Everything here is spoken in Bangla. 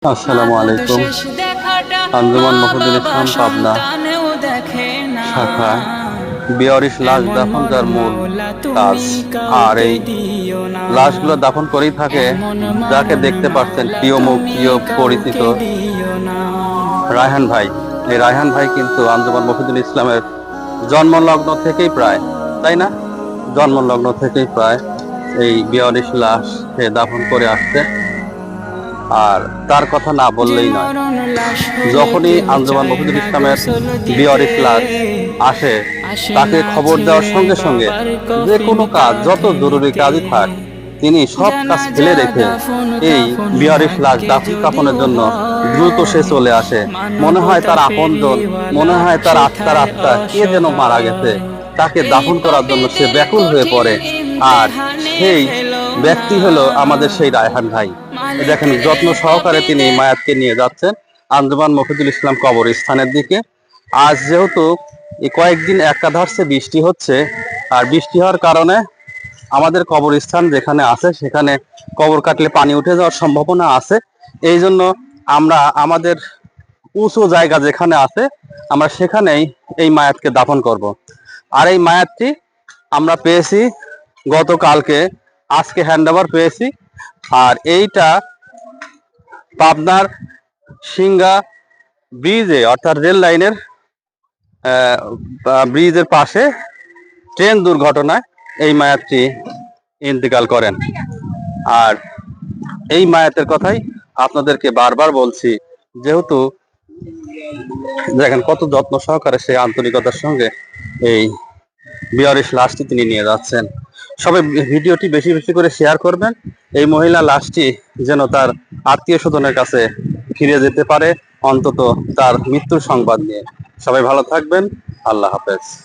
আসসালামু আলাইকুম। আঞ্জুমান মফিদুল ইসলাম পাবনা শাখায় বেওয়ারিশ লাশ দাফন যার মূল কাজ। আর এই লাশগুলো দাফন করেই থাকে যাকে দেখতে পাচ্ছেন, প্রিয় মুখ, প্রিয় পরিচিত রায়হান ভাই। এই রায়হান ভাই কিন্তু আঞ্জুমান মফিদুল ইসলামের জন্মলগ্ন থেকেই প্রায়, তাই না, জন্মলগ্ন থেকেই প্রায় এই বেওয়ারিশ লাশ সে দাফন করে আসছে। আর তার কথা না বললেই নয়, যখনই আঞ্জুমান মফিদুল ইসলামের বেওয়ারিশ লাশ আসে, তাকে খবর দেওয়ার সঙ্গে সঙ্গে যে কোনো কাজ, যত জরুরি কাজই থাক, তিনি সব কাজ ফেলে রেখে এই বেওয়ারিশ লাশ দাফন কাফনের জন্য দ্রুত সে চলে আসে। মনে হয় তার আপনজন, মনে হয় তার আত্মা কে যেন মারা গেছে, তাকে দাফন করার জন্য সে ব্যাকুল হয়ে পড়ে। আর সেই ব্যক্তি হলো আমাদের সেই রায়হান ভাই। দেখেন, যত্ন সহকারে তিনি মায়াতকে নিয়ে যাচ্ছেন আঞ্জুমান মফিদুল ইসলাম কবরস্থানের দিকে। আজ যেহেতু এই কয়েকদিন একাধারে বৃষ্টি হচ্ছে, আর বৃষ্টি হওয়ার কারণে আমাদের কবরস্থান যেখানে আছে সেখানে কবর কাটলে পানি উঠে যাওয়ার সম্ভাবনা আছে। এই জন্য আমরা আমাদের উঁচু জায়গা যেখানে আছে, আমরা সেখানেই এই মায়াতকে দাফন করব। আর এই মায়াতটি আমরা পেয়েছি গতকালকে, আজকে হ্যান্ডওভার পেয়েছি। আর এইটা পাবনার সিংহা ব্রিজে, অর্থাৎ রেল লাইনের ব্রিজের পাশে ট্রেন দুর্ঘটনায় এই মায়াতটি ইন্তেকাল করেন। আর এই মায়াতের কথাই আপনাদেরকে বারবার বলছি, যেহেতু দেখেন কত যত্ন সহকারে সেই আন্তরিকতার সঙ্গে এই বেওয়ারিশ লাশটি তিনি নিয়ে যাচ্ছেন। সবাই ভিডিওটি বেশি বেশি করে শেয়ার করবেন, এই মহিলা লাশটি যেন তার আত্মীয় স্বজনের কাছে ফিরে যেতে পারে, অন্তত তার মৃত্যুর সংবাদ নিয়ে। সবাই ভালো থাকবেন, আল্লাহ হাফেজ।